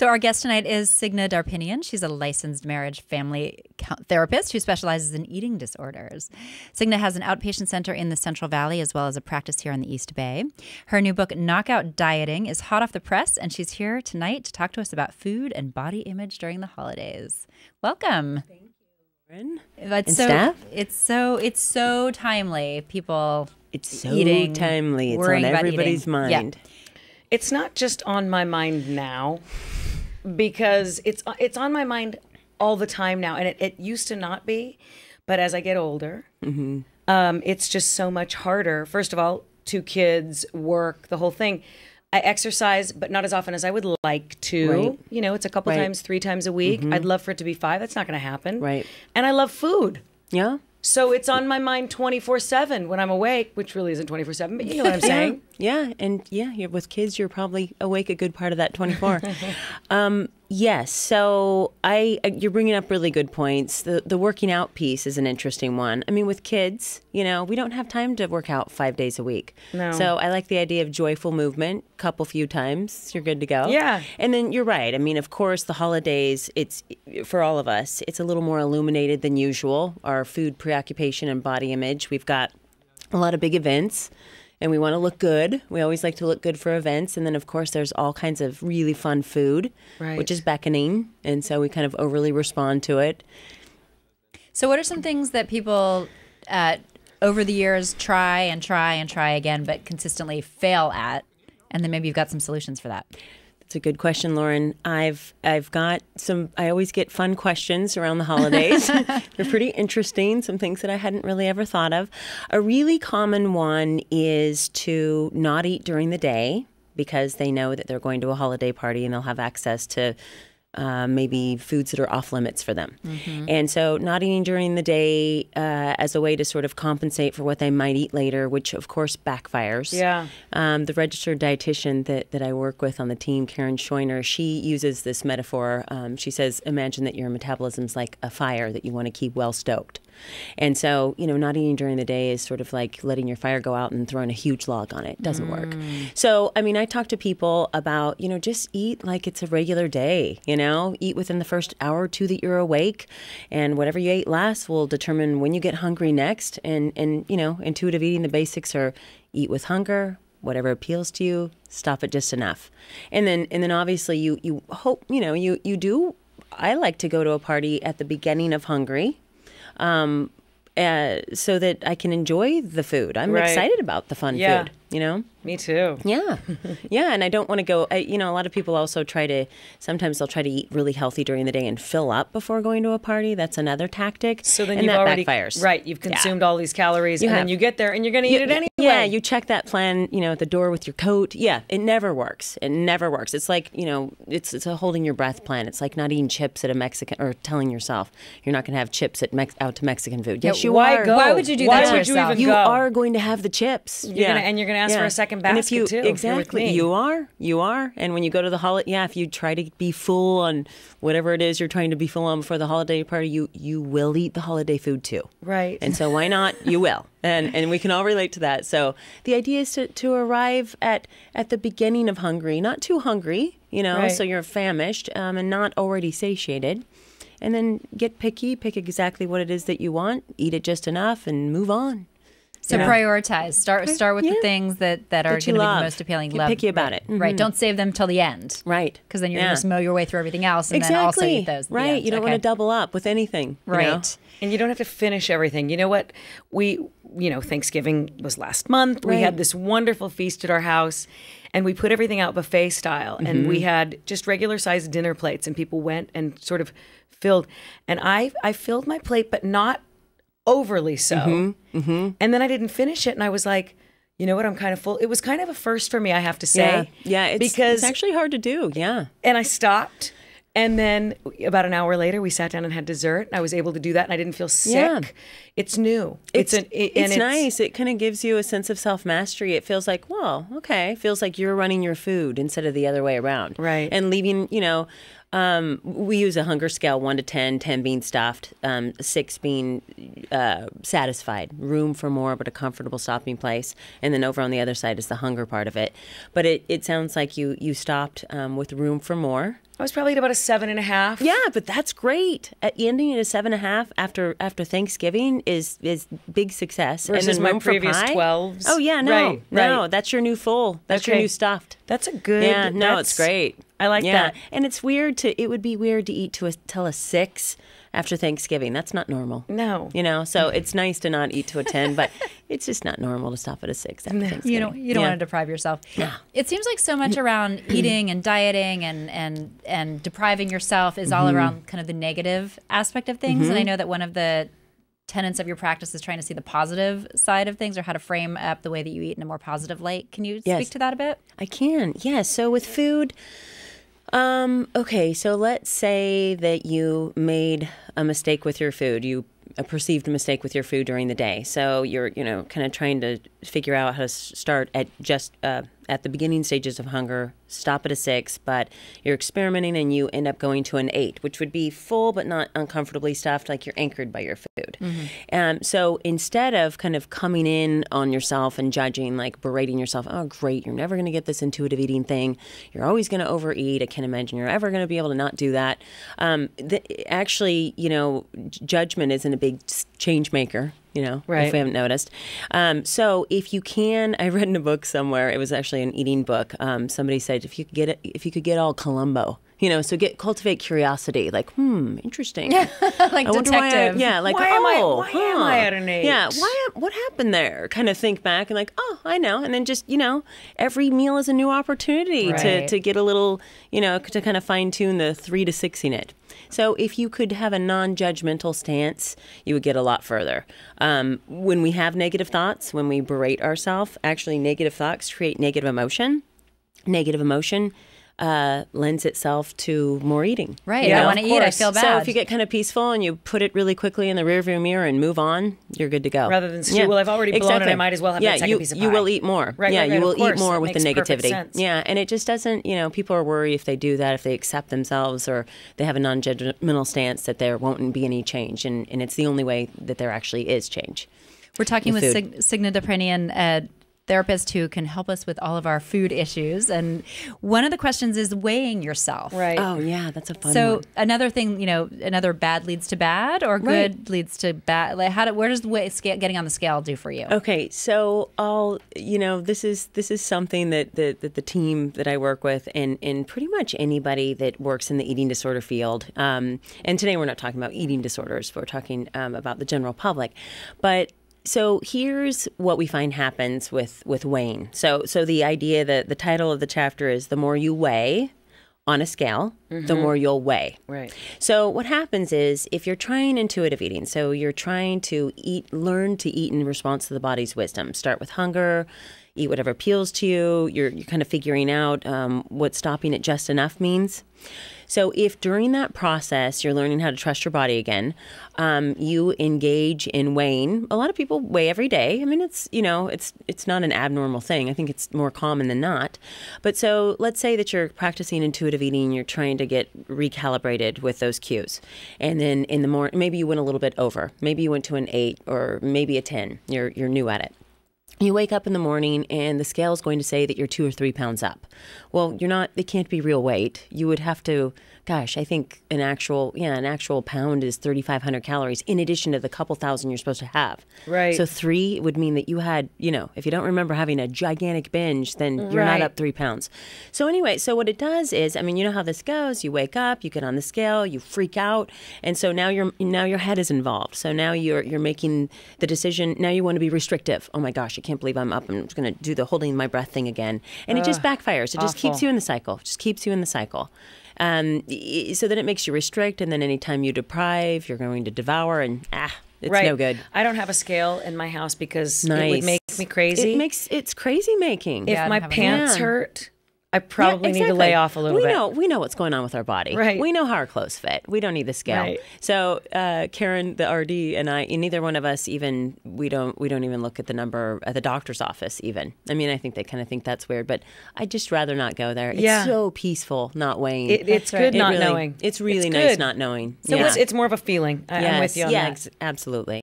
So our guest tonight is Signe Darpinian. She's a licensed marriage family therapist who specializes in eating disorders. Signe has an outpatient center in the Central Valley as well as a practice here in the East Bay. Her new book, Knockout Dieting, is hot off the press, and she's here tonight to talk to us about food and body image during the holidays. Welcome. Thank you, Lauren. It's Steph? It's so timely. People It's so eating, timely. It's worrying on about everybody's eating. mind. Yeah. It's not just on my mind now, because it's on my mind all the time now, and it used to not be, but as I get older, it's just so much harder. First of all, 2 kids, work, the whole thing. I exercise, but not as often as I would like to. Right. You know, it's a couple times, 3 times a week. I'd love for it to be 5. That's not going to happen. Right. And I love food. Yeah. So it's on my mind 24/7 when I'm awake, which really isn't 24/7, but you know what I'm saying. Yeah. And you're, with kids, you're probably awake a good part of that 24. Yes. So you're bringing up really good points. The working out piece is an interesting one. I mean, with kids, we don't have time to work out 5 days a week. No. So I like the idea of joyful movement. Few times, you're good to go. Yeah. And then you're right. I mean, of course, the holidays, it's for all of us, it's a little more illuminated than usual. Our food preoccupation and body image. We've got a lot of big events. And we want to look good. We always like to look good for events. And then, of course, there's all kinds of really fun food, which is beckoning. And so we kind of overly respond to it. So what are some things that people over the years try and try and try again, but consistently fail at? And then maybe you've got some solutions for that. It's a good question, Lauren. I've got some. I always get fun questions around the holidays. They're pretty interesting. Some things that I hadn't really ever thought of. A really common one is to not eat during the day because they know that they're going to a holiday party and they'll have access to maybe foods that are off limits for them. And so not eating during the day as a way to sort of compensate for what they might eat later, which of course backfires. Yeah. The registered dietitian that I work with on the team, Karen Scheuner, she uses this metaphor. She says, imagine that your metabolism's like a fire that you want to keep well stoked. And so, not eating during the day is sort of like letting your fire go out and throwing a huge log on it. It doesn't work. So, I mean, I talk to people about, just eat like it's a regular day, eat within the first hour or 2 that you're awake. And whatever you ate last will determine when you get hungry next. And intuitive eating, the basics are eat with hunger, whatever appeals to you, stop at just enough. And then obviously you hope, you do. I like to go to a party at the beginning of hungry. So that I can enjoy the food. I'm excited about the fun food, Me too. Yeah. Yeah. And I don't want to go, a lot of people also sometimes they'll try to eat really healthy during the day and fill up before going to a party. That's another tactic. So then and you've that already, backfires. Right. You've consumed all these calories and then you get there and you're going to eat it anyway. Yeah. You check that plan, at the door with your coat. Yeah. It never works. It never works. It's like, it's a holding your breath plan. It's like not eating chips at a Mexican or telling yourself you're not going to have chips out to Mexican food. Yes, you are. Why would you do that to yourself? You are going to have the chips. You're going to ask for a second basket too. Exactly. You are. And when you go to the holiday, if you try to be full on whatever it is you're trying to be full on before the holiday party, you will eat the holiday food too. Right. And so why not? You will. And we can all relate to that. So the idea is to arrive at the beginning of hungry, not too hungry, so you're famished and not already satiated. And then get picky, pick exactly what it is that you want, eat it just enough, and move on. So prioritize. Start with the things that are going to be the most appealing. Get picky about it. Right. Don't save them till the end. Right. Because then you're going to just mow your way through everything else and then also eat those. Right. You don't want to double up with anything. Right. And you don't have to finish everything. You know what? Thanksgiving was last month. We had this wonderful feast at our house. And we put everything out buffet style. And we had just regular sized dinner plates. And people went and sort of filled. And I filled my plate, but not overly so. And then I didn't finish it. And I was like, you know what? I'm kind of full. It was kind of a first for me, I have to say. Yeah. It's actually hard to do. Yeah. And I stopped. And then about an hour later, we sat down and had dessert. And I was able to do that. And I didn't feel sick. Yeah. It's new. It's nice. It kind of gives you a sense of self-mastery. It feels like, well, okay. It feels like you're running your food instead of the other way around. Right. And leaving, We use a hunger scale, 1 to 10, 10 being stuffed, 6 being satisfied, room for more, but a comfortable stopping place. And then over on the other side is the hunger part of it. But it sounds like you stopped with room for more. I was probably at about a 7.5. Yeah, but that's great. Ending at a 7.5 after Thanksgiving is big success. Versus and then my room for previous pie? 12s. Oh yeah, no, Right, no, right. that's your new full. That's your Okay. new stuffed. That's a good. Yeah, no, that's- it's great. I like that. And it's weird it would be weird to eat till a 6 after Thanksgiving. That's not normal. No. You know, so it's nice to not eat to a 10, but it's just not normal to stop at a 6 after Thanksgiving. You don't want to deprive yourself. No. It seems like so much around eating and dieting and depriving yourself is all around kind of the negative aspect of things. And I know that one of the tenets of your practice is trying to see the positive side of things, or how to frame up the way that you eat in a more positive light. Can you speak to that a bit? I can. Yeah. So with food, okay, so let's say that you made a mistake with your food. A perceived mistake with your food during the day. So you're, kind of trying to figure out how to start at just at the beginning stages of hunger, stop at a 6, but you're experimenting and you end up going to an 8, which would be full but not uncomfortably stuffed, like you're anchored by your food. So instead of kind of coming in on yourself and judging, like berating yourself, oh, great, you're never going to get this intuitive eating thing. You're always going to overeat. I can't imagine you're ever going to be able to not do that. Actually, judgment isn't a big change maker. Right. If we haven't noticed. So if you can, I read in a book somewhere, it was actually an eating book. Somebody said, if you could get all Columbo, so cultivate curiosity, like, interesting. Like I wonder detective. why am I at an 8? Yeah, what happened there? Kind of think back and like, oh, I know. And then just, every meal is a new opportunity Right. to get a little, to kind of fine tune the 3 to 6 in it. So if you could have a non-judgmental stance, you would get a lot further. When we have negative thoughts, when we berate ourselves, actually negative thoughts create negative emotion. Negative emotion lends itself to more eating. Right. I want to eat. I feel bad. So if you get kind of peaceful and you put it really quickly in the rearview mirror and move on, you're good to go. Rather than stew, well, I've already blown it, I might as well have that second piece of pie. You will eat more. Right, yeah, right, you will of course. eat more That with the makes perfect negativity. sense. Yeah, and it just doesn't, people are worried if they do that, if they accept themselves or they have a non-judgmental stance, that there won't be any change. And it's the only way that there actually is change. We're talking with Signe Darpinian, therapist who can help us with all of our food issues. And one of the questions is weighing yourself. Right. Oh, yeah, that's a fun one. So another thing, another bad leads to bad, or good leads to bad. Like, where does the getting on the scale do for you? Okay, so this is something that the team that I work with and pretty much anybody that works in the eating disorder field. And today we're not talking about eating disorders. We're talking about the general public, but. So here's what we find happens with weighing. So the idea that the title of the chapter is the more you weigh on a scale, the more you'll weigh. Right. So what happens is if you're trying intuitive eating, so you're trying to learn to eat in response to the body's wisdom. Start with hunger, eat whatever appeals to you. You're kind of figuring out what stopping at just enough means. So if during that process you're learning how to trust your body again, you engage in weighing. A lot of people weigh every day. I mean, it's not an abnormal thing. I think it's more common than not. But so let's say that you're practicing intuitive eating and you're trying to get recalibrated with those cues. And then in the morning, maybe you went a little bit over. Maybe you went to an 8 or maybe a 10. You're new at it. You wake up in the morning and the scale is going to say that you're 2 or 3 pounds up. Well, you're not, it can't be real weight. You would have to, gosh, I think an actual pound is 3,500 calories in addition to the couple thousand you're supposed to have. Right. So 3 would mean that you had, if you don't remember having a gigantic binge, then you're not up 3 pounds. So anyway, so what it does is, you know how this goes. You wake up, you get on the scale, you freak out. And so now your head is involved. So now you're making the decision. Now you want to be restrictive. Oh my gosh, I can't believe I'm up. I'm just going to do the holding my breath thing again. And it just backfires. It just keeps you in the cycle. So then it makes you restrict. And then anytime you deprive, you're going to devour and it's no good. I don't have a scale in my house because it would make me crazy. It's crazy making. If my pants hurt, I probably need to lay off a little bit. We know what's going on with our body. Right. We know how our clothes fit. We don't need the scale. Right. So Karen, the RD, and I, and neither one of us even we don't even look at the number at the doctor's office. Even I mean, I think they kind of think that's weird, but I'd just rather not go there. It's so peaceful not weighing. It's good not knowing. It's really nice not knowing. So it's more of a feeling. I'm with you on that. Absolutely.